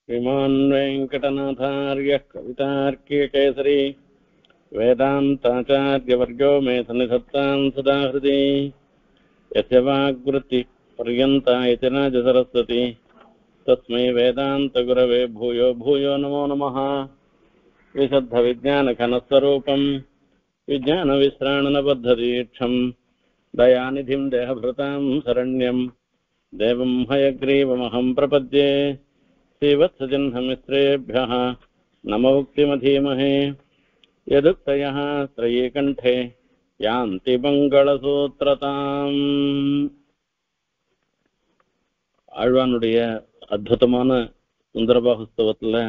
श्रीमान् वेङ्कटनाथार्यः कवितार्किककेसरी वेदान्ताचार्यवर्गो मे सन्निधत्तां सदा हृदि यस्य वाग्वृत्तिः पर्यन्ता इति राजसरस्वती तस्मै वेदान्तगुरवे भूयो भूयो नमो नमः। विशुद्धविज्ञानघनस्वरूपं विज्ञानविश्राणनबद्धदीक्षं दयानिधिं देहभृतां शरण्यं देवं हयग्रीवमहं प्रपद्ये। श्रीवत्सजन्ममित्रेभ्यः नमोक्तिमधीमहे यदुक्तयः त्रयीकण्ठे यान्ति மங்களசூத்திரதாம். ஆழ்வானுடைய அற்புதமான சுந்தரபாகுஸ்தவத்தில்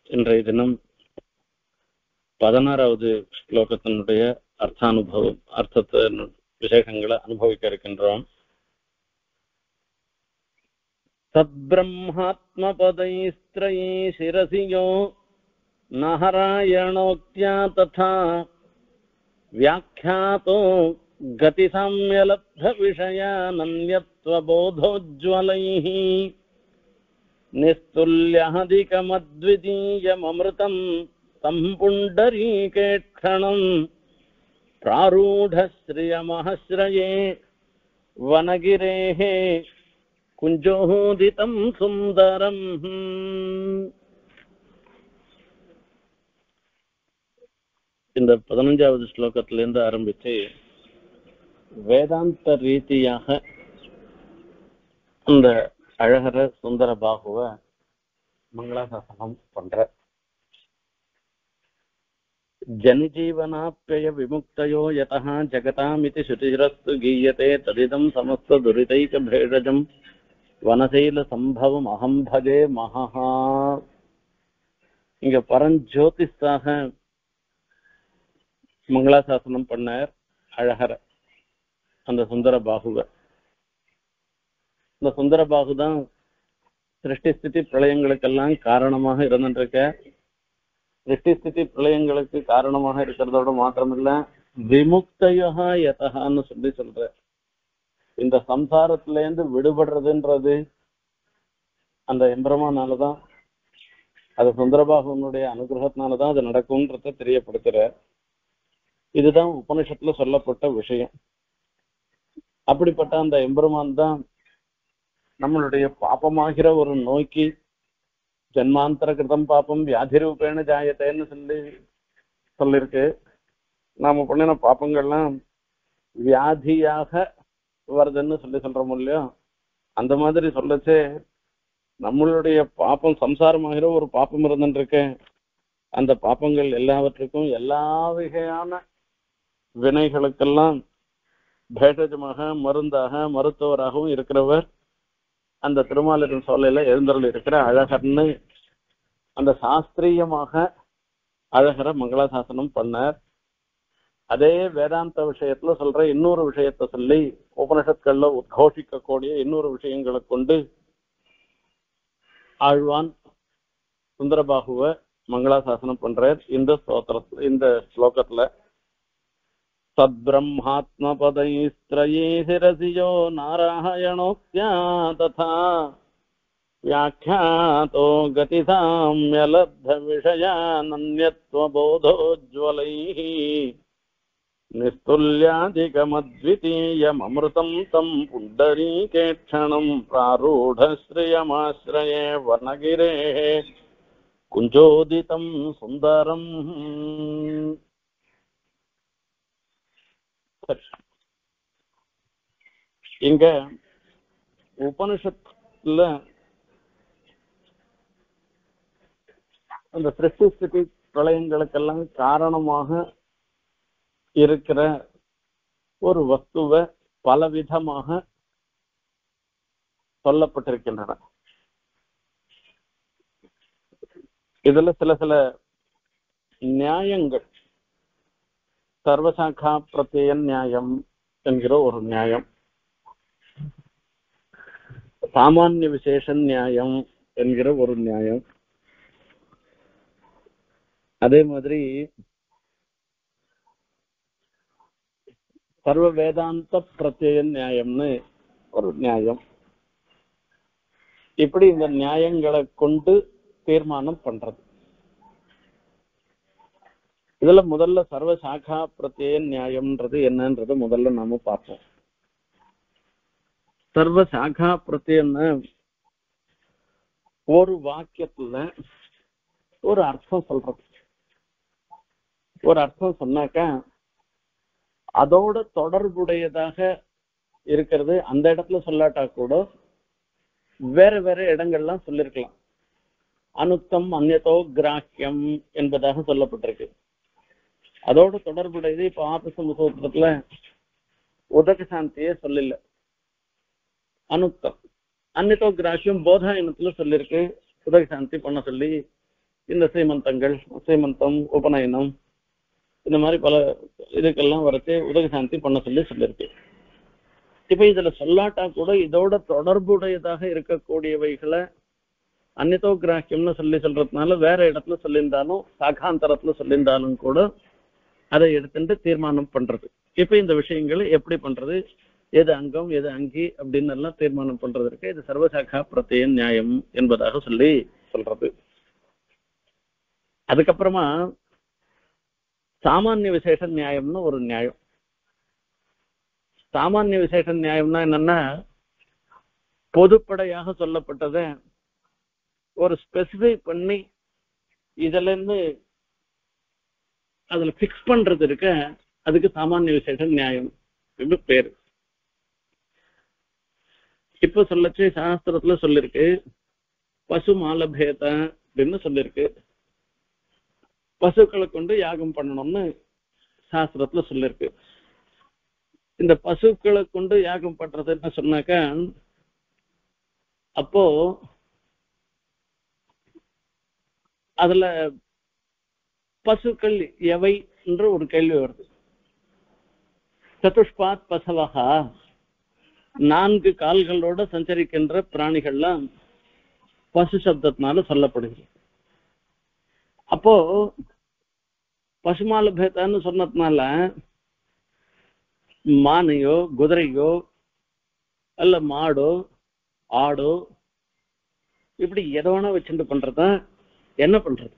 இன்றைய தினம் 16வது ஸ்லோகத்தினுடைய அர்த்தத்தை விசேஷங்களை அனுபவிக்க இருக்கின்றோம். तद्ब्रह्मात्मपदैस्त्रयी शिरसि यो नारायणोक्त्या तथा व्याख्यातो गतिसाम्यलब्धविषयानन्यत्वबोधोज्ज्वलैः निस्तुल्यधिकमद्वितीयममृतं तं पुण्डरीकेक्षणं प्रारूढश्रियमहश्रये वनगिरेः குஞ்சோதிதம் சுந்தரம். இந்த 15வது ஸ்லோகத்திலிருந்து ஆரம்பிச்சு வேதாந்த ரீதியாக அந்த அழகர சுந்தர பாகுவ மங்களாசாசனம் பண்ற. ஜனிஜீவனாப்யய விமுக்தயோ யதஹ ஜகதாமிதி சுதிரஸ்து கீயதே ததிதம் சமஸ்த துரிதைக பேஷஜம் வனசைல சம்பவம் அகம் பஜே மகா. இங்க பரஞ்சோதிஷாக மங்களாசாசனம் பண்ணார் அழகர அந்த சுந்தர பாகுவ. இந்த சுந்தர பாகுதான் சிருஷ்டி ஸ்திதி பிரளயங்களுக்கெல்லாம் காரணமாக இருந்துருக்க. சிருஷ்டி ஸ்திதி பிரளயங்களுக்கு காரணமாக இருக்கிறதோட மாத்திரமில்ல, விமுக்தயா யதஹான்னு சொல்ற இந்த சம்சாரத்திலேருந்து விடுபடுறதுன்றது அந்த எம்பெருமானாலதான், அது சுந்தரபாகுவனுடைய அனுகிரகத்தினாலதான் அது நடக்கும்ன்றத தெரியப்படுத்துற. இதுதான் உபனிஷத்துல சொல்லப்பட்ட விஷயம். அப்படிப்பட்ட அந்த எம்பெருமான் தான் நம்மளுடைய பாப்பமாகிற ஒரு நோய்க்கு ஜன்மாந்தர கிருதம் பாப்பம் வியாதி ரூபேண ஜாயத்தேன்னு சொல்லிருக்கு. நாம பண்ணின பாப்பங்கள்லாம் வியாதியாக வருதுன்னு சொல்றோம் இல்லையோ, அந்த மாதிரி சொல்லச்சே நம்மளுடைய பாப்பம் சம்சாரமாகிற ஒரு பாப்பம் இருந்துருக்கு. அந்த பாப்பங்கள் எல்லாவற்றுக்கும் எல்லா வகையான வினைகளுக்கெல்லாம் பேஷஜமாக மருந்தாக மருத்துவராகவும் இருக்கிறவர் அந்த திருமாலின் சோலையில எழுந்தருள் இருக்கிற அழகர்னு அந்த சாஸ்திரியமாக அழகர மங்களாசாசனம் பண்ணார். அதே வேதாந்த விஷயத்துல சொல்ற இன்னொரு விஷயத்த சொல்லி உபனிஷத்கள்ல உத்கோஷிக்கக்கூடிய இன்னொரு விஷயங்களை கொண்டு ஆழ்வான் சுந்தரபாகுவ மங்களாசாசனம் பண்றார் இந்த இந்த ஸ்லோகத்துல. சத்பிரம்மாத்மபதைஸ்த்ரயே சிரசியோ நாராயணோக்த்யா ததா வியாக்யாதோ கதிசாம்யலப்த விஷயானன்யத்வபோதோஜ்வலைः निस्तुल्याधिकमद्वितीयममृतं तं पुण्डरीकेक्षणं प्रारूढश्रियमाश्रये वनगिरेः कुञ्जोदितं सुन्दरम्. இங்க உபனிஷத்துல அந்த சிருஷ்டி ஸ்திதி பிரளயங்களுக்கெல்லாம் காரணமாக இருக்கிற ஒரு வஸ்துவை பலவிதமாக சொல்லப்பட்டிருக்கின்றன. இதுல சில நியாயங்கள், சர்வசாக்கா பிரத்யய நியாயம் என்கிற ஒரு நியாயம், சாமானிய விசேஷ நியாயம் என்கிற ஒரு நியாயம், அதே மாதிரி சர்வ வேதாந்த பிரத்யய நியாயம்னு ஒரு நியாயம். இப்படி இந்த நியாயங்களை கொண்டு தீர்மானம் பண்றது. இதுல முதல்ல சர்வ சாகா பிரத்யய நியாயம்ன்றது என்னன்றது முதல்ல நாம பார்ப்போம். சர்வ சாகா பிரத்யம்னு ஒரு வாக்கியத்துல ஒரு அர்த்தம் சொல்றது. ஒரு அர்த்தம் சொன்னாக்கா அதோட தொடர்புடையதாக இருக்கிறது அந்த இடத்துல சொல்லாட்டா கூட வேற வேற இடங்கள்லாம் சொல்லிருக்கலாம். அனுத்தம் அந்நியதோ கிராக்கியம் என்பதாக சொல்லப்பட்டிருக்கு. அதோட தொடர்புடையது இப்ப ஆபசம சூத்திரத்துல உதக சாந்தியே சொல்லல. அனுத்தம் அந்நியதோ கிராக்கியம் போதாயனத்துல சொல்லிருக்கு. உதக சாந்தி பண்ண சொல்லி இந்த சீமந்தங்கள், சீமந்தம், உபநயனம், இந்த மாதிரி பல இதுக்கெல்லாம் வரைச்சு உதக சாந்தி பண்ண சொல்லியிருக்கு. இப்ப இதுல சொல்லாட்டா கூட இதோட தொடர்புடையதாக இருக்கக்கூடியவைகளை அந்நியதோ கிராக்கியம்னு சொல்றதுனால வேற இடத்துல சொல்லியிருந்தாலும் சாகாந்தரத்துல சொல்லியிருந்தாலும் கூட அதை எடுத்துட்டு தீர்மானம் பண்றது. இப்ப இந்த விஷயங்களை எப்படி பண்றது, எது அங்கம் எது அங்கி அப்படின்னு எல்லாம் தீர்மானம் பண்றதுக்கு இது சர்வசாகா பிரத்யய நியாயம் என்பதாக சொல்றது. அதுக்கப்புறமா சாமானிய விசேஷ நியாயம்னு ஒரு நியாயம். சாமானிய விசேஷ நியாயம்னா என்னன்னா, பொதுப்படையாக சொல்லப்பட்டத ஒரு ஸ்பெசிஃபை பண்ணி இதுல இருந்து அதுல பிக்ஸ் பண்றது இருக்க, அதுக்கு சாமானிய விசேஷ நியாயம் என்று பேரு. இப்ப சொல்லச்சு சாஸ்திரத்துல சொல்லிருக்கு பசு மாலபேத அப்படின்னு சொல்லிருக்கு. பசுக்களை கொண்டு யாகம் பண்ணணும்னு சாஸ்திரத்துல சொல்லிருக்கு. இந்த பசுக்களை கொண்டு யாகம் பண்றதுன்னு சொன்னாக்க அப்போ அதுல பசுக்கள் எவை என்று ஒரு கேள்வி வருது. சதுஷ்பாத் பசவகா, 4 கால்களோட சஞ்சரிக்கின்ற பிராணிகள்லாம் பசு சப்தத்தினால சொல்லப்படுகிறது. அப்போ பசுமால பேத்தான்னு சொன்னதுனால மானையோ குதிரையோ அல்ல மாடோ ஆடோ இப்படி எதை வேணா வச்சுட்டு பண்றதா என்ன பண்றது,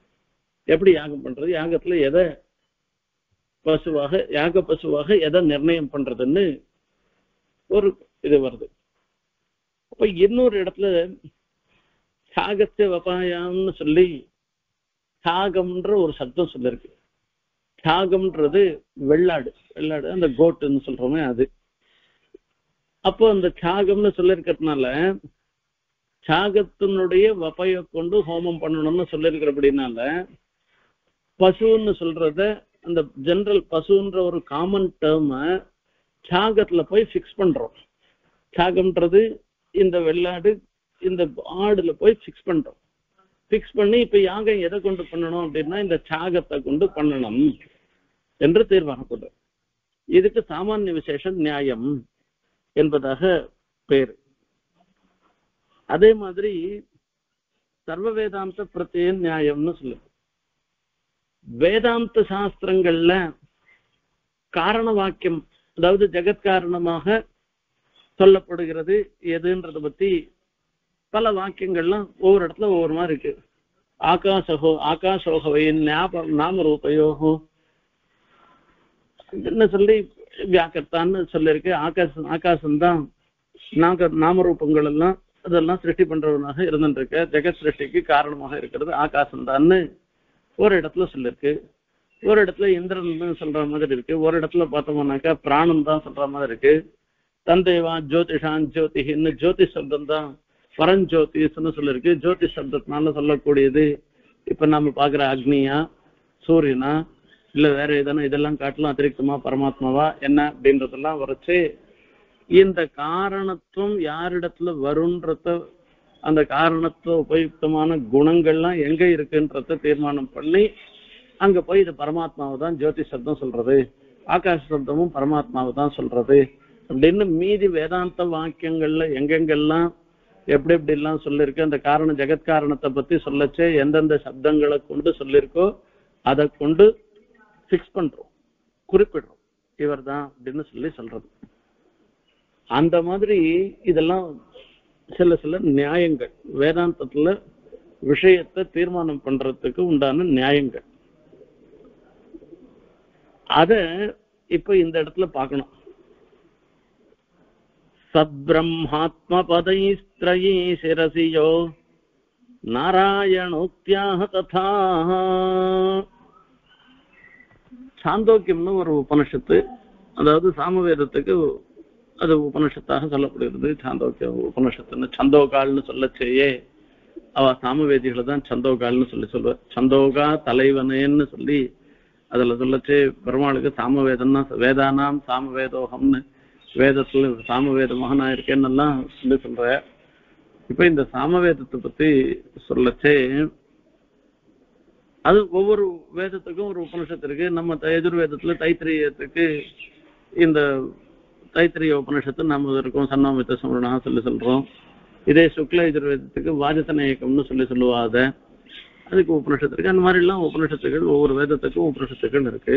எப்படி யாகம் பண்றது, யாகத்துல எதை பசுவாக யாக பசுவாக எதை நிர்ணயம் பண்றதுன்னு ஒரு இது வருது. அப்ப இன்னொரு இடத்துல சாகத்திய வபாயம்னு சொல்லி சாகம்ன்ற ஒரு சப்தம் சொல்லிருக்கு. சாகம்ன்றது வெள்ளாடு, வெள்ளாடு அந்த கோட்டுன்னு சொல்றோமே அது. அப்போ அந்த சாகம்னு சொல்லிருக்கிறதுனால சாகத்தினுடைய வபையை கொண்டு ஹோமம் பண்ணணும்னு சொல்லிருக்கிறபடினால பசுன்னு சொல்றத அந்த ஜெனரல் பசுன்ற ஒரு காமன் டேர்ம சாகத்துல போய் பிக்ஸ் பண்றோம். சாகம்ன்றது இந்த வெள்ளாடு இந்த ஆடுல போய் பிக்ஸ் பண்றோம். பிக்ஸ் பண்ணி இப்ப யாகம் எதை கொண்டு பண்ணணும் அப்படின்னா இந்த சாகத்தை கொண்டு பண்ணணும் என்று தீர்மானப்படும். இதுக்கு சாமானிய விசேஷ நியாயம் என்பதாக பேரு. அதே மாதிரி சர்வ வேதாந்த பிரத்யய நியாயம்னு சொல்லு. வேதாந்த சாஸ்திரங்கள்ல காரண வாக்கியம், அதாவது ஜெகத்காரணமாக சொல்லப்படுகிறது எதுன்றத பத்தி பல வாக்கியங்கள்லாம் ஒவ்வொரு இடத்துல ஒவ்வொரு மாதிரி இருக்கு. ஆகாசோகவை நாம ரூபயோகோ என்ன சொல்லி வியாக்கர்த்தான்னு சொல்லிருக்கு. ஆகாசம்தான் நாமரூபங்கள் எல்லாம் அதெல்லாம் சிருஷ்டி பண்றவனாக இருந்துட்டு இருக்க, ஜெகத் சிருஷ்டிக்கு காரணமாக இருக்கிறது ஆகாசம்தான்னு ஒரு இடத்துல சொல்லிருக்கு. ஒரு இடத்துல இந்திரன் சொல்ற மாதிரி இருக்கு. ஒரு இடத்துல பார்த்தோம்னாக்கா பிராணம் தான் சொல்ற மாதிரி இருக்கு. தந்தைவா ஜோதிஷான் ஜோதின்னு ஜோதி சப்தம் தான் பரஞ்சோதிஷ்னு சொல்லிருக்கு. ஜோதி சப்தத்தினால சொல்லக்கூடியது இப்ப நம்ம பாக்குற அக்னியா சூரியனா இல்ல வேற எதனா இதெல்லாம் காட்டலாம் அதிரிக்தமா பரமாத்மாவா என்ன அப்படின்றதெல்லாம் வரைச்சு இந்த காரணத்துவம் யாரிடத்துல வரும்ன்றத அந்த காரணத்துவ உபயுக்தமான குணங்கள்லாம் எங்க இருக்குன்றத தீர்மானம் பண்ணி அங்க போய் இது பரமாத்மாவை தான் ஜோதி சப்தம் சொல்றது, ஆகாச சப்தமும் பரமாத்மாவை தான் சொல்றது அப்படின்னு மீதி வேதாந்த வாக்கியங்கள்ல எங்கெங்கெல்லாம் எப்படி எப்படி எல்லாம் சொல்லிருக்கு அந்த காரண ஜெகத்காரணத்தை பத்தி சொல்லச்சே எந்தெந்த சப்தங்களை கொண்டு சொல்லியிருக்கோ அதை கொண்டு பிக்ஸ் பண்றோம், குறிப்பிடுறோம் இவர் தான் அப்படின்னு சொல்றது. அந்த மாதிரி இதெல்லாம் சில சில நியாயங்கள் வேதாந்தத்துல விஷயத்தை தீர்மானம் பண்றதுக்கு உண்டான நியாயங்கள். அத இப்ப இந்த இடத்துல பார்க்கணும். சத்பிரம்மாத்ம பதைஸ்த்ரயீ சிரசியோ நாராயணோக்தியாக ததா. சாந்தோக்கியம்னு ஒரு உபனிஷத்து, அதாவது சாமவேதத்துக்கு அது உபனிஷத்தாக சொல்லப்படுகிறது. சாந்தோக்கிய உபனிஷத்துன்னு சந்தோகால்னு சொல்லச்சேயே அவ சாமவேதிகளை தான் சந்தோகால்னு சொல்லுவா. சந்தோகா தலைவனேன்னு சொல்லி அதுல சொல்லச்சு பெருமாளுக்கு சாமவேதம்னா வேதானாம் சாமவேதோகம்னு வேதத்துல சாமவேத மகனா இருக்கேன்னு எல்லாம் சொல்லி சொல்ற. இப்ப இந்த சாமவேதத்தை பத்தி சொல்லச்சே அது ஒவ்வொரு வேதத்துக்கும் ஒரு உபனிஷத்து இருக்கு. நம்ம யஜுர்வேதத்துல தைத்திரியத்துக்கு இந்த தைத்திரிய உபனிஷத்து நாம இருக்கோம், சன்னாமித்த சமரணா சொல்லி சொல்றோம். இதே சுக்ல யஜுர்வேதத்துக்கு வாஜசநேயக்கம்னு சொல்லி சொல்லுவாத, அதுக்கு உபனிஷத்து இருக்கு. அந்த மாதிரி எல்லாம் உபனிஷத்துகள் ஒவ்வொரு வேதத்துக்கும் உபனிஷத்துகள் இருக்கு.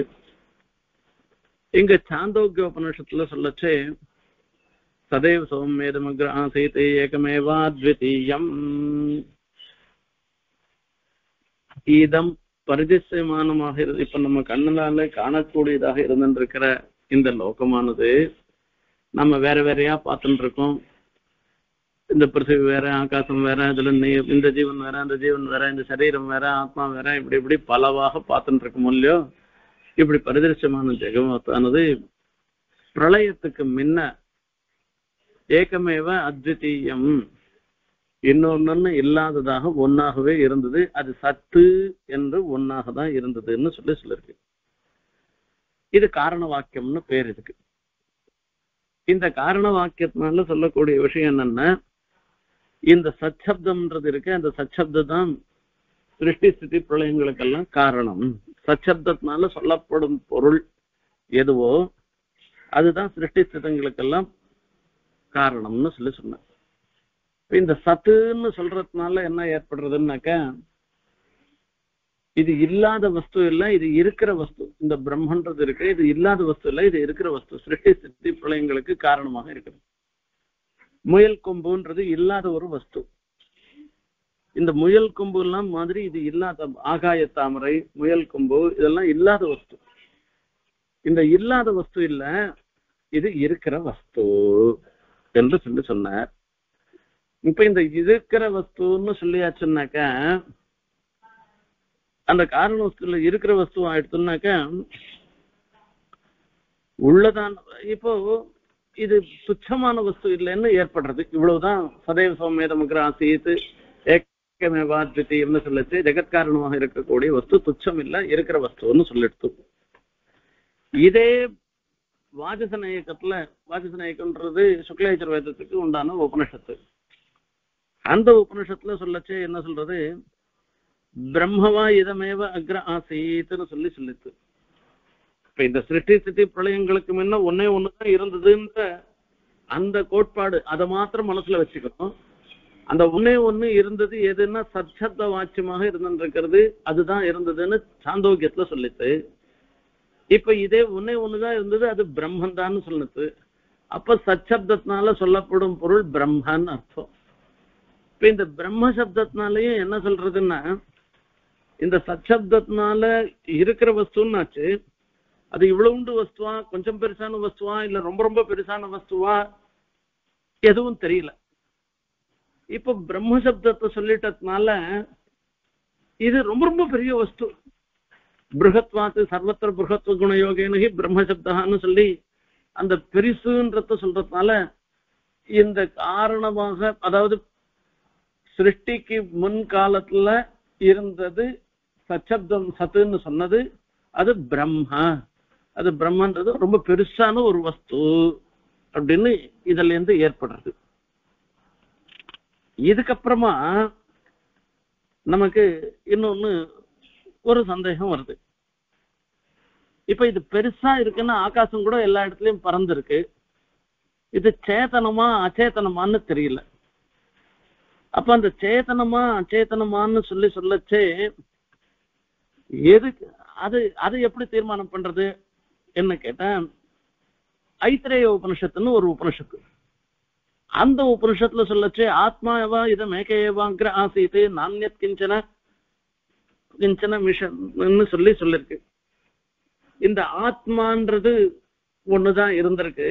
இங்க சாந்தோக்கிய உபனிஷத்துல சொல்லச்சே சதைவ சௌமேதமக்ர ஆசீத் ஏகமேவா த்விதீயம் இதம் பரிதிசயமானமாக இப்ப நம்ம கண்ணால காணக்கூடியதாக இருந்துருக்கிற இந்த லோகமானது நம்ம வேற வேறையா பார்த்துட்டு இருக்கோம். இந்த பிருத்திவி வேற, ஆகாசம் வேற, இதுல இந்த ஜீவன் வேற, அந்த ஜீவன் வேற, இந்த சரீரம் வேற, ஆத்மா வேற, இப்படி இப்படி பலவாக பார்த்துட்டு இருக்கோம் இல்லையோ. இப்படி பரிதிருஷ்யமான ஜெகமானது பிரளயத்துக்கு முன்ன ஏகமேவ அத்விதீயம் இன்னொன்னு இல்லாததாக ஒன்னாகவே இருந்தது. அது சத்து என்று ஒன்னாக தான் இருந்ததுன்னு சொல்லிருக்கு. இது காரண வாக்கியம்னு பேர் இதுக்கு. இந்த காரண வாக்கியத்தினால சொல்லக்கூடிய விஷயம் என்னன்னா, இந்த சச்சப்தம்ன்றது இருக்கு, அந்த சச்சப்தம் தான் சிருஷ்டி ஸ்திதி பிரளயங்களுக்கெல்லாம் காரணம். சச்சப்தத்தினால சொல்லப்படும் பொருள் எதுவோ அதுதான் சிருஷ்டி ஸ்திதங்களுக்கெல்லாம் காரணம்னு சொல்லி சொன்ன. இந்த சத்துன்னு சொல்றதுனால என்ன ஏற்படுறதுன்னாக்க, இது இல்லாத வஸ்து இல்ல, இது இருக்கிற வஸ்து. இந்த பிரம்மன்றது இருக்கு, இது இல்லாத வஸ்து இல்ல, இது இருக்கிற வஸ்து. சிருஷ்டி ஸ்திதி பிரளயங்களுக்கு காரணமாக இருக்குது. முயல் கொம்புன்றது இல்லாத ஒரு வஸ்து. இந்த முயல் கொம்பு எல்லாம் மாதிரி இது இல்லாத, ஆகாய தாமரை, முயல் கொம்பு இதெல்லாம் இல்லாத வஸ்து. இந்த இல்லாத வஸ்து இல்ல, இது இருக்கிற வஸ்து என்று சொல்லி சொன்னார். இப்ப இந்த இருக்கிற வஸ்துன்னு சொல்லியாச்சுன்னாக்க, அந்த காரண வஸ்துல இருக்கிற வஸ்து ஆயிடுச்சுன்னாக்க உள்ளதான். இப்போ இது துச்சமான வஸ்து இல்லைன்னு ஏற்படுறது. இவ்வளவுதான் சதைவ சௌமேதமக்ர ஆசீத் ஏகமேவா த்விதீயம்னு சொல்லிச்சு. ஜெகத்காரணமாக இருக்கக்கூடிய வஸ்து துச்சம் இல்ல, இருக்கிற வஸ்துன்னு சொல்லிடுத்து. இதே வாஜசநேயக்கத்துல, வாஜசநேயக்கன்றது சுக்லேச்சர்வேதத்துக்கு உண்டான உபனிஷத்து. அந்த உபனிஷத்துல சொல்லச்சு என்ன சொல்றது, பிரம்மவா இதமேவ அக்ர ஆசீத்னு சொல்லிச்சு. இப்ப இந்த சிருஷ்டி ஸ்திதி பிரளயங்களுக்கு முன்ன ஒன்னே ஒண்ணுதான் இருந்ததுன்ற அந்த கோட்பாடு அதை மாத்திரம் மனசுல வச்சுக்கணும். அந்த ஒன்னே ஒண்ணு இருந்தது எதுன்னா சச்சப்த வாட்சியமாக இருந்துருக்கிறது, அதுதான் இருந்ததுன்னு சாந்தோக்கியத்துல சொல்லிச்சு. இப்ப இதே ஒன்னே ஒண்ணுதான் இருந்தது, அது பிரம்மன் தான் சொல்லுது. அப்ப சச்சப்தத்தினால சொல்லப்படும் பொருள் பிரம்மன்னு அர்த்தம். இப்ப இந்த பிரம்ம சப்தத்தினாலயும் என்ன சொல்றதுன்னா, இந்த சச்சப்தத்தினால இருக்கிற வஸ்துன்னாச்சு, அது இவ்வளவுண்டு வஸ்துவா, கொஞ்சம் பெருசான வஸ்துவா, இல்ல ரொம்ப ரொம்ப பெருசான வஸ்துவா, எதுவும் தெரியல. இப்ப பிரம்ம சப்தத்தை சொல்லிட்டதுனால இது ரொம்ப ரொம்ப பெரிய வஸ்து. பிருகத்வாத்து சர்வத்திர பிருகத்வ குணயோகேனகி பிரம்ம சப்தான்னு சொல்லி அந்த பெரிசுன்றத சொல்றதுனால இந்த காரணமாக, அதாவது சிருஷ்டிக்கு முன் காலத்துல இருந்தது சச்சப்தம் சத்துன்னு சொன்னது, அது பிரம்மா. அது பிரம்மன்றது ரொம்ப பெருசான ஒரு வஸ்து அப்படின்னு இதுல இருந்து ஏற்படுறது. இதுக்கப்புறமா நமக்கு இன்னொன்னு ஒரு சந்தேகம் வருது. இப்ப இது பெருசா இருக்குன்னா ஆகாசம் கூட எல்லா இடத்துலயும் பறந்துருக்கு, இது சேத்தனமா அச்சேதனமான்னு தெரியல. அப்ப அந்த சேத்தனமா அச்சேதனமான்னு சொல்லச்சே எது அது அது எப்படி தீர்மானம் பண்றது என்ன கேட்டா, ஐத்திரேய உபனிஷத்துன்னு ஒரு உபனிஷத்து. அந்த உபனிஷத்துல சொல்லச்சு ஆத்மாவா இத மேகேவாங்கிற ஆசீத்து நானியத் கிஞ்சன கிஞ்சன மிஷன் சொல்லிருக்கு. இந்த ஆத்மான்றது ஒண்ணுதான் இருந்திருக்கு,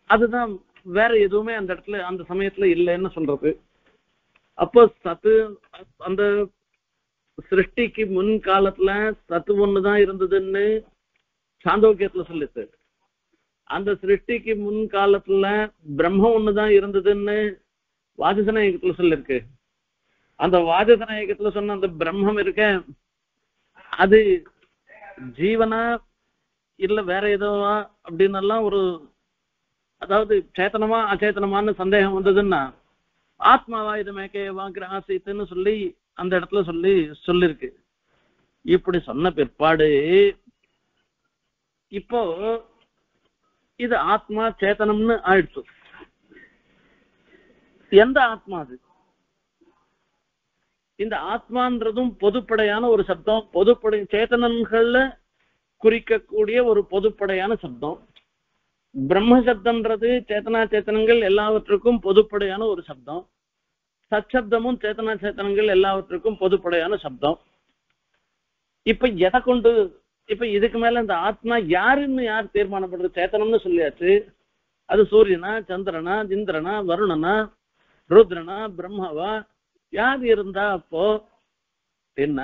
அதுதான் வேற எதுவுமே அந்த இடத்துல அந்த சமயத்துல இல்லைன்னு சொல்றது. அப்போ சத்து அந்த சிருஷ்டிக்கு முன் காலத்துல சத்து ஒண்ணுதான் இருந்ததுன்னு சாந்தோக்கியத்துல சொல்லிச்சு. அந்த சிருஷ்டிக்கு முன் காலத்துல பிரம்ம ஒண்ணுதான் இருந்ததுன்னு வாஜசநாயகத்துல சொல்லிருக்கு. அந்த வாஜசநாயகத்துல சொன்ன அந்த பிரம்மம் இருக்க அது ஜீவனா இல்ல வேற ஏதோவா அப்படின்னு எல்லாம் ஒரு, அதாவது சேத்தனமா அச்சேதனமான சந்தேகம் வந்ததுன்னா ஆத்மாவா இது மேகேவாங்கிற ஆசைத்துன்னு சொல்லி அந்த இடத்துல சொல்லிருக்கு. இப்படி சொன்ன பிற்பாடு இப்போ இது ஆத்மா சேத்தனம்னு ஆயிடுச்சு. எந்த ஆத்மா அது? இந்த ஆத்மான்றதும் பொதுப்படையான ஒரு சப்தம், பொதுப்படை சேத்தனங்கள்ல குறிக்கக்கூடிய ஒரு பொதுப்படையான சப்தம். பிரம்ம சப்தம்ன்றது சேத்தனா சேத்தனங்கள் எல்லாவற்றுக்கும் பொதுப்படையான ஒரு சப்தம். சச்சப்தமும் சேத்தனா சேத்தனங்கள் எல்லாவற்றுக்கும் பொதுப்படையான சப்தம். இப்ப எதை கொண்டு இப்ப இதுக்கு மேல இந்த ஆத்மா யாருன்னு யார் தீர்மானம் பண்றது? சேத்தனம்னு சொல்லியாச்சு. அது சூரியனா, சந்திரனா, இந்திரனா, வருணனா, ருத்ரனா, பிரம்மாவா, யார் இருந்தா அப்போ என்ன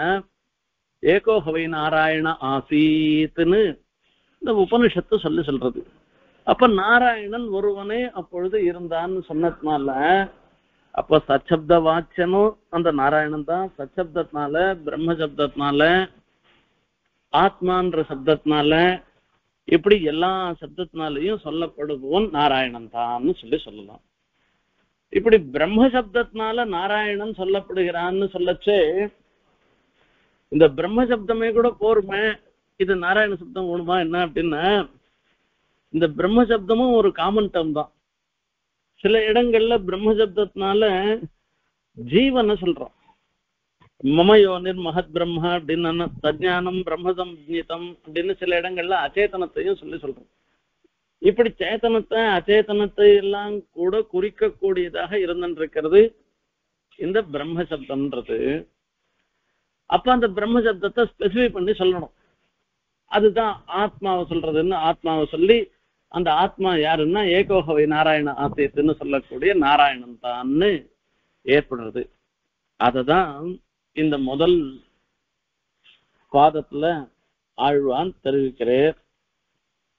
ஏகோஹவை நாராயண ஆசீத்துன்னு இந்த உபனிஷத்து சொல்றது. அப்ப நாராயணன் ஒருவனே அப்பொழுது இருந்தான்னு சொன்னதுனால அப்ப சச்சப்த வாச்சனும் அந்த நாராயணன் தான். சச்சப்தத்தினால, பிரம்ம சப்தத்தினால, ஆத்மான்ற சப்தத்தினால, இப்படி எல்லா சப்தத்தினாலையும் சொல்லப்படுவோம் நாராயணன் தான் சொல்லலாம். இப்படி பிரம்ம சப்தத்தினால நாராயணன் சொல்லப்படுகிறான்னு சொல்லச்சே இந்த பிரம்ம சப்தமே கூட போருமே, இது நாராயண சப்தம் வேணுமா என்ன அப்படின்னா, இந்த பிரம்ம சப்தமும் ஒரு காமன் டேர்ம் தான். சில இடங்கள்ல பிரம்ம சப்தத்தினால ஜீவனை சொல்றோம். மமயோனிர் மகத் பிரம்மா அப்படின்னு தஜ்ஞானம் பிரம்மசம்ஹிதம் அப்படின்னு சில இடங்கள்ல அச்சேதனத்தையும் சொல்றோம். இப்படி சேத்தனத்தை அச்சேதனத்தை எல்லாம் கூட குறிக்கக்கூடியதாக இருந்திருக்கிறது இந்த பிரம்ம சப்தம்ன்றது. அப்ப அந்த பிரம்ம சப்தத்தை ஸ்பெசிஃபை பண்ணி சொல்லணும். அதுதான் ஆத்மாவை சொல்றதுன்னு ஆத்மாவை சொல்லி அந்த ஆத்மா யாருன்னா ஏகோஹவை நாராயண ஆசைத்துன்னு சொல்லக்கூடிய நாராயணன் தான்னு ஏற்படுறது. அததான் இந்த முதல் பாதத்துல ஆழ்வான் தெரிவிக்கிறார்.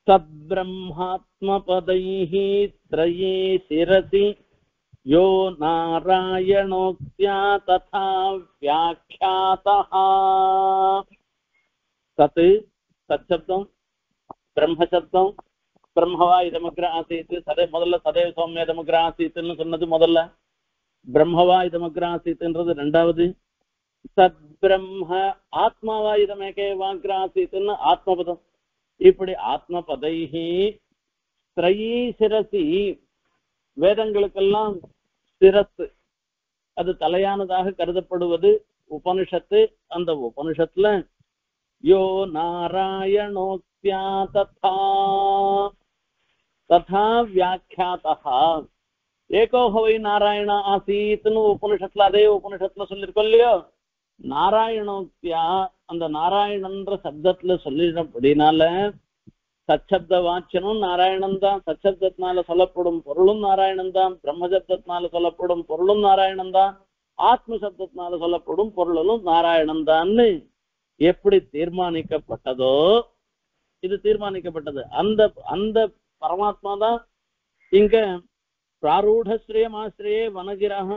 சத்பிரம்மாத்ம பதைஹி த்ரயே சிரசி யோ நாராயணோக்த்யா ததா வியாக்யாதஹ. சத் சத்சப்தம், பிரம்மசப்தம், பிரம்மவா இதமக்ர ஆசீத்து முதல்ல சதேவ சௌமிய இதமக்ர ஆசீத்துன்னு சொன்னது முதல்ல, பிரம்மவா இதமக்ர ஆசீத்துன்றது ரெண்டாவது, சத் பிரம்ம ஆத்மாவா இதமேகே வாக்ர ஆசீத்துன்னு ஆத்மபதம். இப்படி ஆத்ம பதைஹி த்ரயீ சிரசி, வேதங்களுக்கெல்லாம் சிரஸ் அது தலையானதாக கருதப்படுவது உபனிஷத்து. அந்த உபனிஷத்துல யோ நாராயணோக்த்யா ததா ததா வியாக்யாதஹ ஏகோஹவை நாராயண ஆசீத்னு உபனிஷத்துல அதே உபனிஷத்துல சொல்லிருக்கோம் இல்லையோ, நாராயணோக்தியா அந்த நாராயணன்ற சப்தத்துல சொல்லிடப்படினால சச்சப்த வாச்சனும் நாராயணன் தான், சச்சப்தத்தினால சொல்லப்படும் பொருளும் நாராயணன் தான், பிரம்மசப்தத்தினால சொல்லப்படும் பொருளும் நாராயணன் தான், ஆத்ம சப்தத்தினால சொல்லப்படும் பொருளும் நாராயணன் தான்னு எப்படி தீர்மானிக்கப்பட்டதோ, இது தீர்மானிக்கப்பட்டது. அந்த அந்த பரமாத்மா தான் இங்க பிராரூடஸ்ரீயம் ஆசிரியே வனகிரக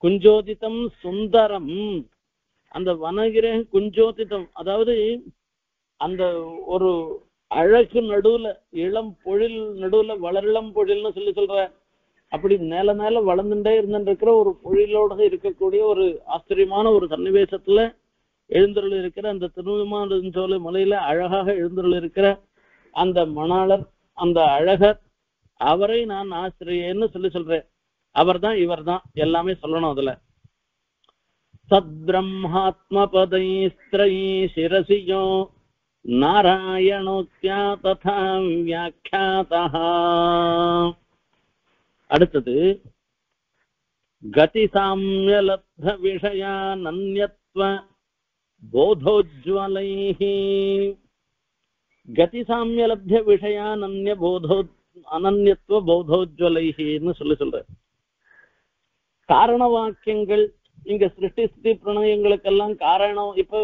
குஞ்சோதிதம் சுந்தரம். அந்த வனகிரக குஞ்சோதிதம் அதாவது அந்த ஒரு அழகு நடுவுல இளம் பொழில் நடுவுல வளரிளம் பொழில்னு சொல்ற அப்படி மேல மேல வளர்ந்துட்டே இருந்துருக்கிற ஒரு பொழிலோட இருக்கக்கூடிய ஒரு ஆச்சரியமான ஒரு சன்னிவேசத்துல எழுந்தருள் இருக்கிற அந்த திருமாலிருஞ்சோலை மலையில அழகாக எழுந்தருள் இருக்கிற அந்த மணாளர், அந்த அழகர், அவரை நான் ஆசிரியன்னு சொல்றேன். அவர் தான் இவர் தான் எல்லாமே சொல்லணும். அதுல சத்பிரம்மாத்ம பதைஸ்த்ரயீ சிரசியோ நாராயணோக்த்யா ததா வியாக்யாதஹ. அடுத்தது கதி சாம்யலப்த விஷயானன்யத்வ போதோஜ்வலைஹி. கதி சாம்யலப்த விஷயானன்ய போதோ அனன்யத்துவ போதோஜ்வலைஹின்னு சொல்ற காரண வாக்கியங்கள் இங்க சிருஷ்டி ஸ்திதி பிரளயங்களுக்கெல்லாம் காரணம். இப்ப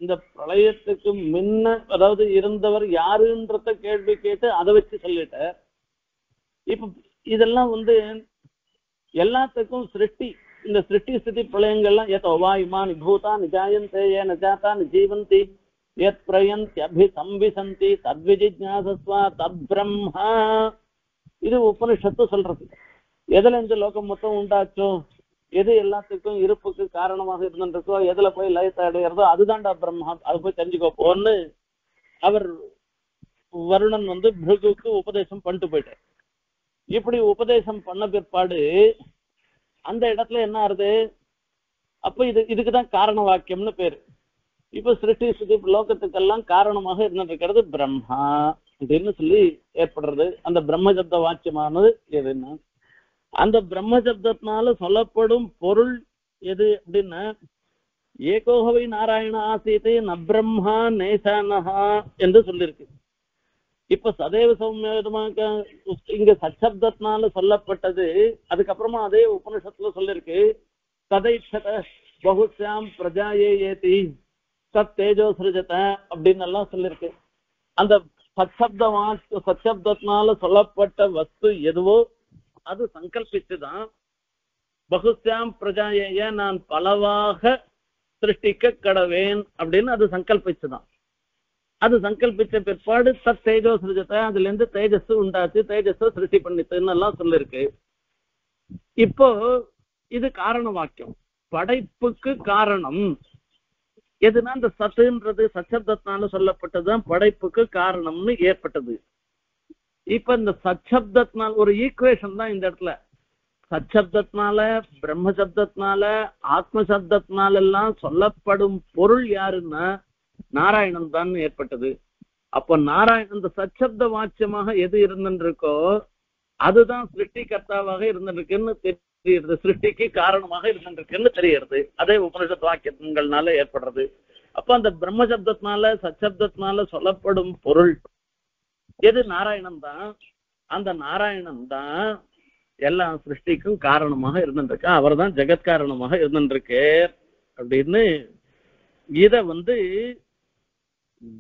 இந்த பிரளயத்துக்கு முன்ன அதாவது இருந்தவர் யாருன்றத கேள்வி கேட்டு அதை வச்சு சொல்லிட்ட. இப்ப இதெல்லாம் எல்லாத்துக்கும் சிருஷ்டி, இந்த சிருஷ்டி ஸ்திதி பிரளயங்கள்லாம் ஏதோவா இமானி பூதா நிஜாயந்தே ஏ நஜாதா நிஜீவந்தி யத் பிரயந்தி சம்பிசந்தி தத்விஜிஜ்ஞாசஸ்வா தத் பிரம்மா. இது உபனிஷத்து சொல்றது. எதுல இந்த லோகம் மொத்தம் உண்டாச்சோ, எது எல்லாத்துக்கும் இருப்புக்கு காரணமாக இருந்துருக்கோ, எதுல போய் லயத்தை அடைகிறதோ அதுதான்டா பிரம்மா, அது போய் தெரிஞ்சுக்கோ போன்னு அவர் வருணன் பிருகுக்கு உபதேசம் பண்ணிட்டு போயிட்டார். இப்படி உபதேசம் பண்ண பிற்பாடு அந்த இடத்துல என்ன ஆறுது, அப்ப இதுக்குதான் காரண வாக்கியம்னு பேரு. இப்ப சிருஷ்டி ஸ்திதி லோகத்துக்கெல்லாம் காரணமாக இருந்திருக்கிறது பிரம்மா அப்படின்னு சொல்லி ஏற்படுறது. அந்த பிரம்ம சப்த வாக்கியமானது எதுன்னா, அந்த பிரம்ம சப்தத்தினால சொல்லப்படும் பொருள் எது அப்படின்னா, ஏகோகவை நாராயண ஆசீத்தை ந பிரம்மா நேசானஹா என்று சொல்லியிருக்கு. இப்ப சதேவ சௌமியமாக இங்க சச்சப்தத்தினால சொல்லப்பட்டது. அதுக்கப்புறமா அதே உபனிஷத்துல சொல்லிருக்கு, ததைட்சத பகுஸ்யாம் பிரஜாயே ஏதி தத் தேஜோ சிருஜத அப்படின்னு எல்லாம் சொல்லிருக்கு. அந்த சச்சப்தத்தினால சொல்லப்பட்ட வஸ்து எதுவோ அது சங்கல்பிச்சுதான். பகுஸ்யாம் பிரஜாயே, நான் பலவாக சிருஷ்டிக்க கடவேன் அப்படின்னு அது சங்கல்பிச்சுதான். அது சங்கல்பிச்ச பிற்பாடு தத் தேஜோ சிருஜத்தை, அதுல இருந்து தேஜஸ் உண்டாச்சு, தேஜஸ் சிருஷ்டி பண்ணித்துன்னு எல்லாம் சொல்லிருக்கு. இப்போ இது காரண வாக்கியம். படைப்புக்கு காரணம் எதுனா இந்த சத்துன்றது சச்சப்தத்தினால சொல்லப்பட்டதுதான் படைப்புக்கு காரணம்னு ஏற்பட்டது. இப்ப இந்த சச்சப்தத்தினால ஒரு ஈக்குவேஷன் தான் இந்த இடத்துல. சச்சப்தத்தினால, பிரம்ம சப்தத்தினால, ஆத்ம சப்தத்தினால எல்லாம் சொல்லப்படும் பொருள் யாருன்னா நாராயணன் தான் ஏற்பட்டது. அப்ப நாராயணன் இந்த சச்சப்த வாக்கியமாக எது இருந்துருக்கோ அதுதான் சிருஷ்டி கர்த்தாவாக இருந்திருக்குன்னு தெரியுது, சிருஷ்டிக்கு காரணமாக இருந்திருக்குன்னு தெரியுது. அதே உபனிஷத் வாக்கியங்கள்னால ஏற்படுறது. அப்ப அந்த பிரம்ம சப்தத்தினால சச்சப்தத்தினால சொல்லப்படும் பொருள் எது நாராயணன் தான். அந்த நாராயணன் தான் எல்லா சிருஷ்டிக்கும் காரணமாக இருந்துருக்கு. அவர் தான் ஜெகத்காரணமாக இருந்துருக்கு அப்படின்னு இத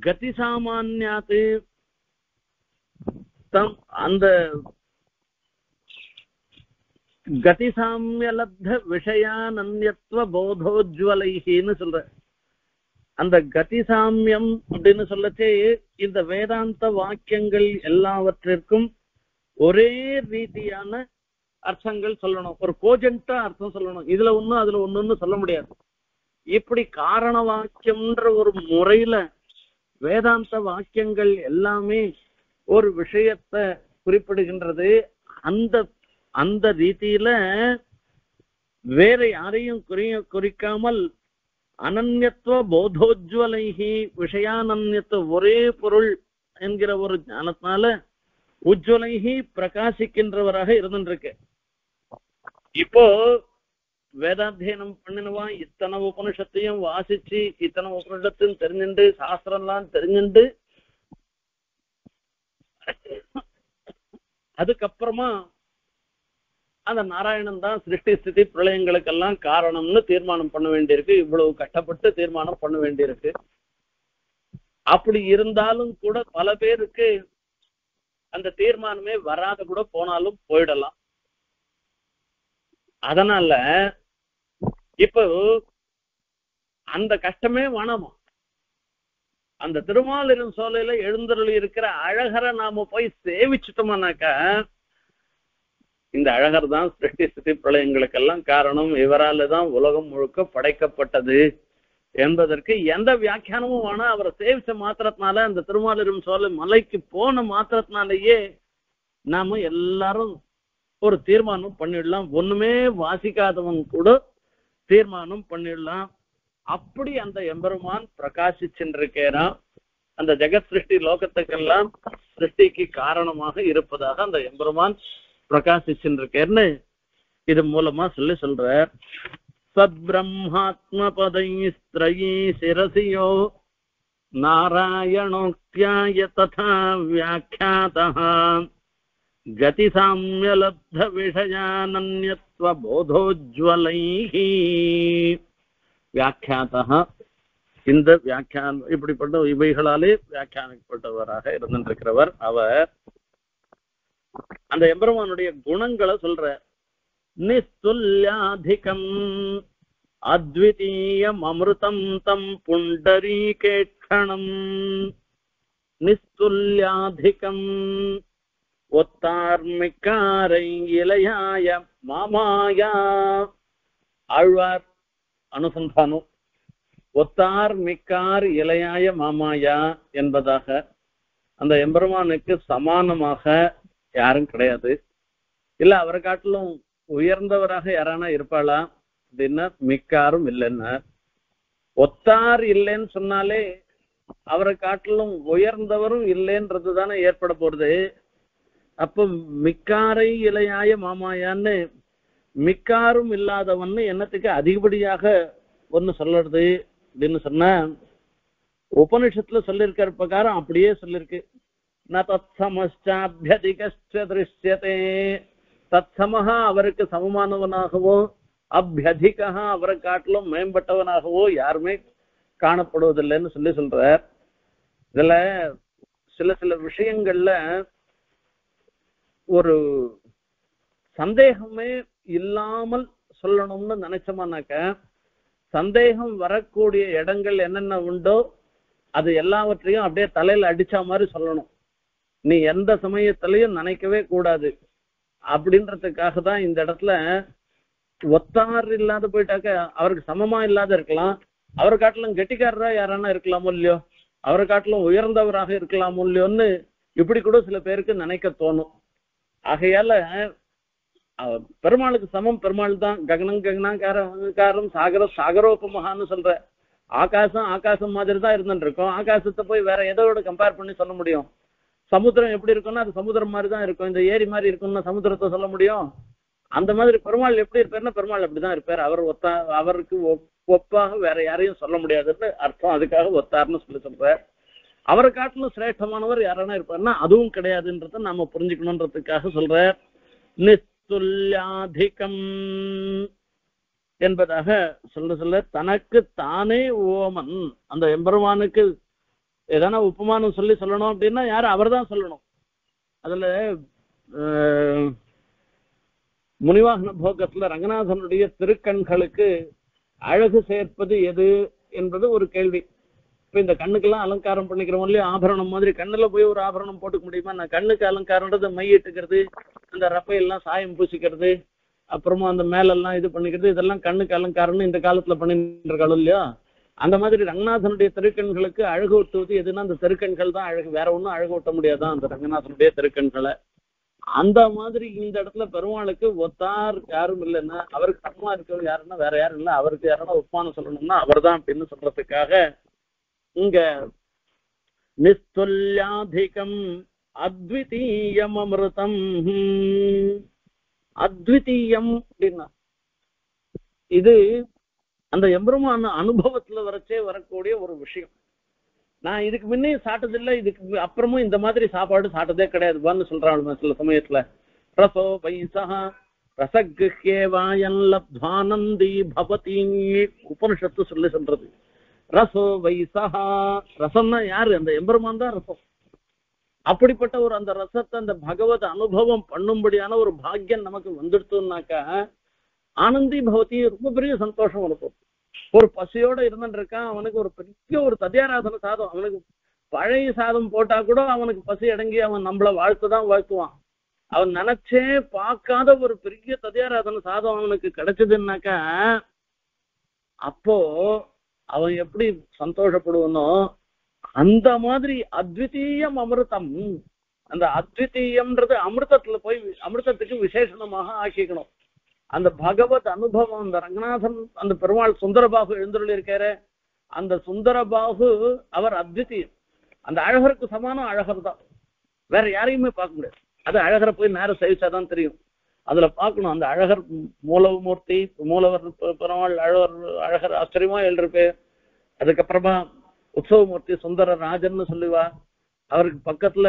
கதி சாமான்யாத்து அந்த கதி சாமியலப்த விஷயானன்யத்துவ போதோஜ்வலைஹின்னு சொல்ற. அந்த கதி சாமியம் அப்படின்னு சொல்லச்சே இந்த வேதாந்த வாக்கியங்கள் எல்லாவற்றிற்கும் ஒரே ரீதியான அர்த்தங்கள் சொல்லணும், ஒரு கோஜென்டா அர்த்தம் சொல்லணும். இதுல ஒண்ணு அதுல ஒண்ணுன்னு சொல்ல முடியாது. இப்படி காரண வாக்கியம்ன்ற ஒரு முறையில வேதாந்த வாக்கியங்கள் எல்லாமே ஒரு விஷயத்தை குறிப்பிடுகின்றது. அந்த அந்த ரீதியில வேற யாரையும் குறிக்காமல் அனன்யத்துவ போதோஜ்வலைஹி விஷயானன்யத்துவ ஒரே பொருள் என்கிற ஒரு ஞானத்தினால உஜ்வலைஹி பிரகாசிக்கின்றவராக இருந்துருக்கு. இப்போ வேதாத்தியனம் பண்ணினவான் இத்தனை உபனிஷத்தையும் வாசிச்சு இத்தனை உபனிஷத்தையும் தெரிஞ்சுண்டு சாஸ்திரம் எல்லாம் தெரிஞ்சுண்டு அதுக்கப்புறமா அந்த நாராயணன் தான் சிருஷ்டி ஸ்திதி பிரளயங்களுக்கெல்லாம் காரணம்னு தீர்மானம் பண்ண வேண்டியிருக்கு. இவ்வளவு கஷ்டப்பட்டு தீர்மானம் பண்ண வேண்டியிருக்கு. அப்படி இருந்தாலும் கூட பல பேருக்கு அந்த தீர்மானமே வராத கூட போனாலும் போயிடலாம். அதனால இப்போ அந்த கஷ்டமே வேணாமா, அந்த திருமாலிரும் சோலையில எழுந்தருளி இருக்கிற அழகரை நாம போய் சேவிச்சுட்டோம்னாக்கா, இந்த அழகர் தான் சிருஷ்டி ஸ்திதி பிரளயங்களுக்கெல்லாம் காரணம், இவரால தான் உலகம் முழுக்க படைக்கப்பட்டது என்பதற்கு எந்த வியாக்கியானமும் வேணா, அவரை சேவிச்ச மாத்திரத்தினால அந்த திருமாலிரும் சோலை மலைக்கு போன மாத்திரத்தினாலேயே நாம எல்லாரும் ஒரு தீர்மானம் பண்ணிடலாம். ஒண்ணுமே வாசிக்காதவங்க கூட தீர்மானம் பண்ணிடலாம். அப்படி அந்த எம்பெருமான் பிரகாசிச்சென்றிருக்கிறான். அந்த ஜெகத் சிருஷ்டி லோகத்துக்கெல்லாம் சிருஷ்டிக்கு காரணமாக இருப்பதாக அந்த எம்பெருமான் பிரகாசிச்சுருக்கேன்னு இது மூலமா சொல்ற சத்பிரம்மாத்ம பதைஸ்திரயீ சிரசியோ நாராயணோக்தியாய ததா வியாக்கியாதः கதி சாம்யலப்த விஷயானன்யத்வ போதோஜ்வலைஹ வியாக்கியாதः இந்த வியாக்கியானம் இப்படிப்பட்ட இவைகளாலே வியாக்கியானிக்கப்பட்டவராக இருந்திருக்கிறவர் அவர். அந்த எம்பெருமானுடைய குணங்களை சொல்ற நிஸ்துல்யாதிகம் அத்விதீயம் அமிர்தம் தம் புண்டரீகேட்சணம். நிஸ்துல்யாதிகம் ஒத்தார்மிக்காரை இளையாய மாமாயா. ஆழ்வார் அனுசந்தானம் ஒத்தார் மிக்கார் இளையாய மாமாயா என்பதாக அந்த எம்பெருமானுக்கு சமானமாக யாரும் கிடையாது. இல்ல அவரை காட்டிலும் உயர்ந்தவராக யாரானா இருப்பாளா அப்படின்னா மிக்காரும் இல்லைன்னா. ஒத்தார் இல்லைன்னு சொன்னாலே அவரை காட்டிலும் உயர்ந்தவரும் இல்லைன்றது தானே ஏற்பட போறது. அப்ப மிக்காரை இளையாய மாமாயான்னு மிக்காரும் இல்லாதவன்னு என்னத்துக்கு அதிகப்படியாக ஒன்னு சொல்றது அப்படின்னு சொன்னா உபனிஷத்துல சொல்லியிருக்கிற பிரகாரம் அப்படியே சொல்லிருக்கு. ந தத்சமஸ்சாபியதிகஸ்ச திருஷ்யதே. தத்சமஹா அவருக்கு சமமானவனாகவோ அபியதிகா அவரை காட்டிலும் மேம்பட்டவனாகவோ யாருமே காணப்படுவதில்லைன்னு சொல்ற. இதுல சில சில விஷயங்கள்ல ஒரு சந்தேகமே இல்லாமல் சொல்லணும்னு நினைச்சோம்னாக்க சந்தேகம் வரக்கூடிய இடங்கள் என்னென்ன உண்டோ அது எல்லாவற்றையும் அப்படியே தலையில அடிச்ச மாதிரி சொல்லணும். நீ எந்த சமயத்திலையும் நினைக்கவே கூடாது. அப்படின்றதுக்காக தான் இந்த இடத்துல ஒத்தார் இல்லாத போயிட்டாக்க அவருக்கு சமமா இல்லாத இருக்கலாம், அவரை காட்டிலும் கெட்டிக்காரரா யாரானா இருக்கலாமோ இல்லையோ, அவரை காட்டிலும் உயர்ந்தவராக இருக்கலாமோ இல்லையோன்னு இப்படி கூட சில பேருக்கு நினைக்க தோணும். ஆகையால பெருமாளுக்கு சமம் பெருமாள் தான். ககனம் ககனாக்காரம் சாகர சாகரோபமகான்னு சொல்ற. ஆகாசம் ஆகாசம் மாதிரி தான் இருந்துட்டு இருக்கோம். ஆகாசத்தை போய் வேற எதோட கம்பேர் பண்ணி சொல்ல முடியும்? சமுத்திரம் எப்படி இருக்கும்னா அது சமுத்திரம் மாதிரி தான் இருக்கும். இந்த ஏரி மாதிரி இருக்கும்னா சமுத்திரத்தை சொல்ல முடியும்? அந்த மாதிரி பெருமாள் எப்படி இருப்பாருன்னா பெருமாள் அப்படிதான் இருப்பார். அவருக்கு ஒப்பாக வேற யாரையும் சொல்ல முடியாதுன்னு அர்த்தம். அதுக்காக ஒத்தார்னு சொல்ற. அவரை காட்டிலும் சிரேஷ்டமானவர் யாரானா இருப்பாருன்னா அதுவும் கிடையாதுன்றத நாம புரிஞ்சுக்கணுன்றதுக்காக சொல்ற. நிஸ்துல்யாதிகம் என்பதாக சொல்ல தனக்கு தானே ஓமன். அந்த எம்பெருமானுக்கு ஏதான உபமானம் சொல்லணும் அப்படின்னா யாரு அவர் தான் சொல்லணும். அதுல முனிவாகன போகத்துல ரங்கநாதனுடைய திருக்கண்களுக்கு அழகு சேர்ப்பது எது என்பது ஒரு கேள்வி. இப்ப இந்த கண்ணுக்கெல்லாம் அலங்காரம் பண்ணிக்கிறோம் இல்லையா, ஆபரணம் மாதிரி கண்ணுல போய் ஒரு ஆபரணம் போட்டுக்க முடியுமா? நான் கண்ணுக்கு அலங்காரம்ன்றது மையிட்டுக்கிறது, அந்த ரப்பையெல்லாம் சாயம் பூசிக்கிறது, அப்புறமா அந்த மேலெல்லாம் இது பண்ணிக்கிறது, இதெல்லாம் கண்ணுக்கு அலங்காரம்னு இந்த காலத்துல பண்ணிட்டு இருக்காளோ இல்லையா. அந்த மாதிரி ரங்கநாதனுடைய திருக்கண்களுக்கு அழகு ஊட்டுவது எதுன்னா அந்த திருக்கண்கள் தான் அழகு, வேற ஒன்றும் அழகு ஊட்ட முடியாதான் அந்த ரங்கநாதனுடைய திருக்கண்களை. அந்த மாதிரி இந்த இடத்துல பெருமாளுக்கு ஒத்தார் யாரும் இல்லைன்னா அவருக்கு சமமா இருக்கவங்க யாருன்னா வேற யாரும் இல்லை, அவருக்கு யாருன்னா உப்மானம் சொல்லணும்னா அவர் தான் அப்படின்னு சொல்றதுக்காக இங்க நிஸ்துல்யாதிகம் அத்விதீயம் அமிர்தம். அத்விதீயம் அப்படின்னா இது அந்த எம்பெருமான அனுபவத்துல வரச்சே வரக்கூடிய ஒரு விஷயம். நான் இதுக்கு முன்னே சாப்பிட்டதில்லை, இதுக்கு அப்புறமும் இந்த மாதிரி சாப்பாடு சாப்பிட்டதே கிடையாதுன்னு சொல்றாங்க சில சமயத்துல. ரசோ வைசா ரசகேவாயன் லப்த்வானந்தி பவதி உபனிஷத்து சொல்றது. ரசோ வைசா ரசம்னா யாரு? அந்த எம்பெருமான் தான் ரசம். அப்படிப்பட்ட ஒரு அந்த ரசத்தை அந்த பகவத் அனுபவம் பண்ணும்படியான ஒரு பாக்கியம் நமக்கு வந்துடுத்துனாக்கா ஆனந்தி பவதி, ரொம்ப பெரிய சந்தோஷம் இருக்கும். ஒரு பசியோட இருந்துட்டு இருக்கான், அவனுக்கு ஒரு பெரிய ஒரு ததியாராதன சாதம், அவனுக்கு பழைய சாதம் போட்டா கூட அவனுக்கு பசி அடங்கி அவன் நம்மள வாழ்த்துதான் வாழ்த்துவான். அவன் நினைச்சே பார்க்காத ஒரு பெரிய ததியாராதன சாதம் அவனுக்கு கிடைச்சதுன்னாக்கா அப்போ அவன் எப்படி சந்தோஷப்படுவனோ அந்த மாதிரி அத்விதீயம் அமிர்தம். அந்த அத்விதீயம்ன்றது அமிர்தத்துல போய் அமிர்தத்துக்கு விசேஷணமாக ஆக்கிக்கணும். அந்த பகவத் அனுபவம், அந்த ரங்கநாதன் அந்த பெருமாள் சுந்தரபாகு எழுந்துள்ள இருக்காரு, அந்த சுந்தரபாகு அவர் அத்விதீயம். அந்த அழகருக்கு சமானம் அழகர் தான், வேற யாரையுமே பார்க்க முடியாது. அது அழகரை போய் நேரம் சேவிச்சாதான் தெரியும். அதுல பாக்கணும் அந்த அழகர் மூலமூர்த்தி, மூலவர் பெருமாள், அழகர் ஆச்சரியமா எழுதிருப்பே. அதுக்கப்புறமா உற்சவமூர்த்தி சுந்தர ராஜன்னு சொல்லுவா. அவருக்கு பக்கத்துல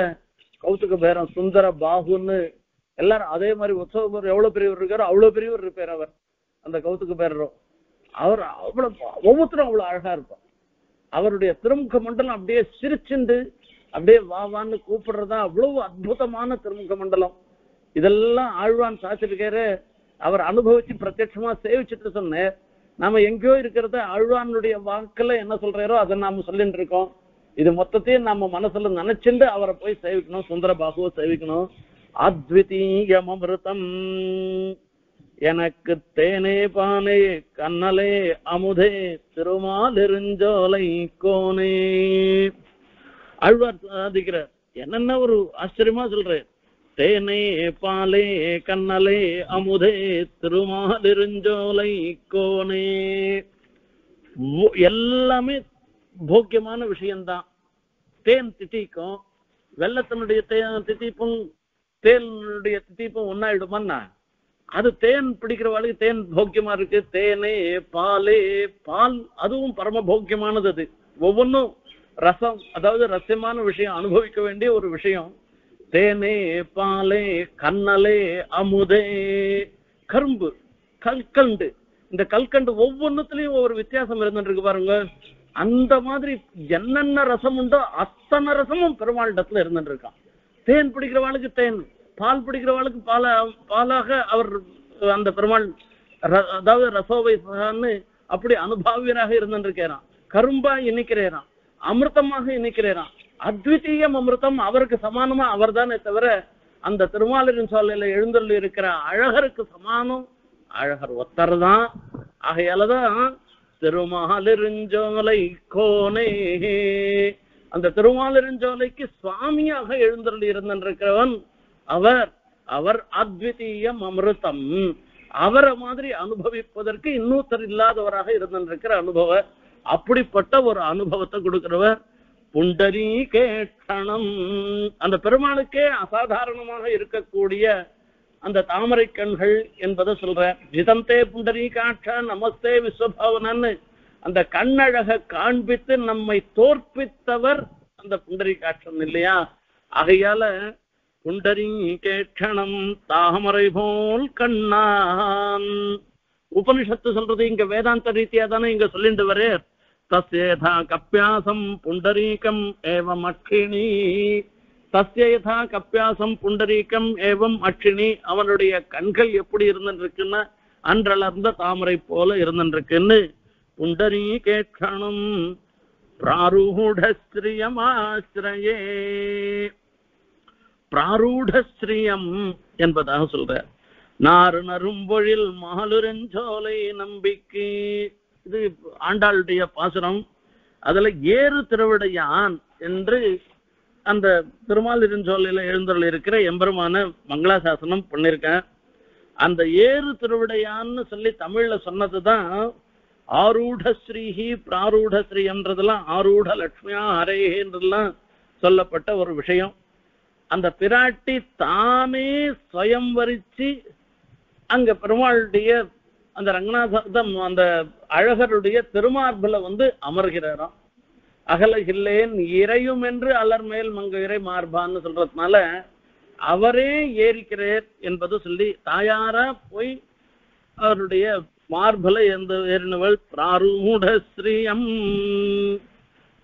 கௌதுக பேரம் சுந்தர பாகுன்னு எல்லாரும் அதே மாதிரி உற்சவம் எவ்வளவு பெரியவர் இருக்காரோ அவ்வளவு பெரியவர் இருப்பார் அவர். அந்த கௌதுக பேரரும் அவர் அவ்வளவு ஒவ்வொருத்தரும் அவ்வளவு அழகா இருப்பார். அவருடைய திருமுக மண்டலம் அப்படியே சிரிச்சுண்டு அப்படியே வாவான்னு கூப்பிடுறதா அவ்வளவு அற்புதமான திருமுக மண்டலம். இதெல்லாம் ஆழ்வான் சாச்சிருக்காரு. அவர் அனுபவிச்சு பிரத்யட்சமா சேவிச்சுட்டு சொன்னேன். நாம எங்கேயோ இருக்கிறத ஆழ்வானுடைய வாக்குல என்ன சொல்றாரோ அதை நாம சொல்லிட்டு இருக்கோம். இது மொத்தத்தையும் நம்ம மனசுல நினைச்சுட்டு அவரை போய் சேவிக்கணும், சுந்தர பாகுவை சேவிக்கணும். அத்விதீயம் அமிர்தம் எனக்கு தேனே பானே கண்ணலே அமுதே திருமாலிருஞ்சோலை கோனே. ஆழ்வார் சாதிக்கிறார். என்னென்ன ஒரு ஆச்சரியமா சொல்றார். தேனே பாலே கண்ணலே அமுதே திருமாலிருஞ்சோலை கோனே. எல்லாமே போக்கியமான விஷயம்தான். தேன் திட்டிக்கும் வெள்ளத்தினுடைய திட்டிப்பும் தேனுடைய திட்டிப்பும் ஒன்னாயிடுமான்னா அது தேன் பிடிக்கிறவாளுக்கு தேன் போக்கியமா இருக்கு. தேனே பாலே பால் அதுவும் பரம போக்கியமானது. அது ஒவ்வொன்றும் ரசம், அதாவது ரசமான விஷயம், அனுபவிக்க வேண்டிய ஒரு விஷயம். தேனே பாலே கண்ணலே அமுதே. கரும்பு, கல்கண்டு, இந்த கல்கண்டு ஒவ்வொன்னுத்திலையும் ஒவ்வொரு வித்தியாசம் இருந்துருக்கு பாருங்க. அந்த மாதிரி என்னென்ன ரசம் உண்டோ அத்தனை ரசமும் பெருமாளிடத்துல இருந்துட்டு இருக்கான். தேன் பிடிக்கிறவாளுக்கு தேன், பால் பிடிக்கிறவாளுக்கு பாலாக அவர் அந்த பெருமாள் அதாவது ரசோவைன்னு அப்படி அனுபாவியராக இருந்துருக்கிறான். கரும்பா இனிக்கிறான், அமிர்தமாக இனிக்கிறான். அத்விதீயம் அமிர்தம் அவருக்கு சமானமா அவர் தானே தவிர அந்த திருமாலின் சோலையில எழுந்தருள் இருக்கிற அழகருக்கு சமானம் அழகர் ஒத்தர் தான். ஆகையாலதான் திருமாலிருஞ்சோலை கோனே, அந்த திருமாலிருஞ்சோலைக்கு சுவாமியாக எழுந்தருள் இருந்திருக்கிறவன் அவர். அவர் அத்விதீயம் அமிர்தம். அவரை மாதிரி அனுபவிப்பதற்கு இன்னொருத்தர் இல்லாதவராக இருந்திருக்கிற அனுபவம். அப்படிப்பட்ட ஒரு அனுபவத்தை கொடுக்கிறவர் புண்டரீகேட்சணம். அந்த பெருமாளுக்கே அசாதாரணமாக இருக்கக்கூடிய அந்த தாமரை கண்கள் என்பதை சொல்ற. ஜிதந்தே புண்டரீகாட்ச நமஸ்தே விஸ்வபாவனன்னு அந்த கண்ணழக காண்பித்து நம்மை தோற்பித்தவர் அந்த புண்டரீகாட்சன் இல்லையா? ஆகையால புண்டரீகேட்சணம் தாமரை போல் கண்ணான். உபனிஷத்து சொல்றது இங்க வேதாந்த ரீதியா தானே இங்க சொல்லிட்டு வரே. தஸ்யேதா கப்யாசம் புண்டரீகம் ஏவம் அக்ஷிணி. தஸ்யேதா கப்யாசம் புண்டரீகம் ஏவம் அக்ஷிணி. அவனுடைய கண்கள் எப்படி இருந்துருக்குன்னா அன்றளர்ந்த தாமரை போல இருந்துருக்குன்னு புண்டரீகேட்சணம் பிராரூடஸ்ரீயமாஸ்ரயே. பிராரூடஸ்ரீயம் என்பதாக சொல்ற. நாறு நரும்பொழில் மாலுரஞ்சோலை நம்பிக்கை. இது ஆண்டாளுடைய பாசுரம். அதுல ஏறு திருவிடையான் என்று அந்த திருமாலிருஞ்சோலையில எழுந்தருள் இருக்கிற எம்பெருமான மங்களாசாசனம் பண்ணிருக்கேன். அந்த ஏறு திருவிடையான்னு சொல்லி தமிழ்ல சொன்னதுதான் ஆரூடஸ்ரீஹி பிராரூடஸ்ரீ என்றதெல்லாம் ஆரூட லட்சுமியா ஹரேன்றதெல்லாம் சொல்லப்பட்ட ஒரு விஷயம். அந்த பிராட்டி தானே ஸ்வயம் வரிச்சு அங்க பெருமாளுடைய அந்த ரங்கநாதம் அந்த அழகருடைய திருமார்புல அமர்கிறாராம். அகலகில்லேன் இறையும் என்று அலர் மேல் மங்க இறை மார்பான்னு சொல்றதுனால அவரே ஏறிக்கிறார் என்பது சொல்லி தாயாரா போய் அவருடைய மார்பல எந்த ஏறினவள் பிராரூட ஸ்ரீயம்.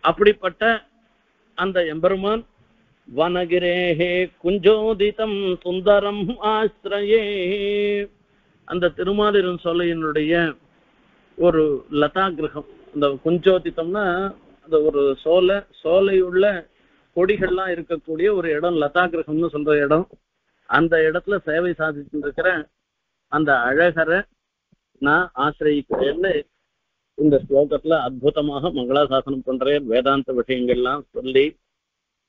அப்படிப்பட்ட அந்த எம்பெருமான் வனகிரேஹே குஞ்சோதிதம் சுந்தரம் ஆஸ்ரயே. அந்த திருமாலிருஞ்சோலையினுடைய ஒரு லதா கிரகம், அந்த குஞ்சோதித்தம்னா அந்த ஒரு சோலையுள்ள கொடிகள்லாம் இருக்கக்கூடிய ஒரு இடம் லதா கிரகம்னு சொல்ற இடம். அந்த இடத்துல சேவை சாதிச்சுட்டு இருக்கிற அந்த அழகரை நான் ஆசிரியிக்கிறேன்னு இந்த ஸ்லோகத்துல அற்புதமாக மங்களாசாசனம் பண்றேன். வேதாந்த விஷயங்கள்லாம் சொல்லி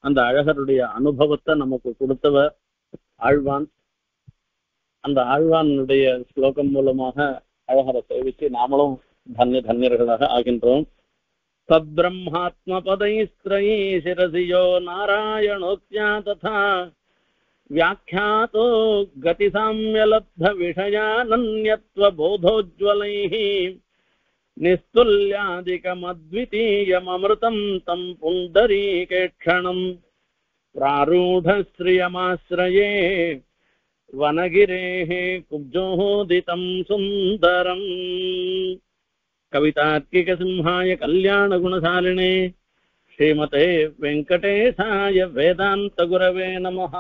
அந்த அழகருடைய அனுபவத்தை நமக்கு கொடுத்தவர் ஆழ்வான். அந்த ஆழ்வானுடைய ஸ்லோகம் மூலமாக அழகரை சேவிச்சு நாமளும் தன்யர்களாக ஆகின்றோம். தத்பிரம்மாத்ம பதைஸ்திரை சிரசியோ நாராயணோத்யா ததா व्याख्यातो गतिसाम्यलब्धविषयानन्यत्वबोधोज्ज्वलैः निस्तुल्यादिकमद्वितीयममृतम् तम् पुण्डरीकेक्षणम् प्रारूढश्रियमाश्रये वनगिरेः कुब्जोदितम् सुन्दरम्। कवितार्किकसिंहाय कल्याणगुणशालिने श्रीमते वेङ्कटेशाय वेदान्तगुरवे नमः।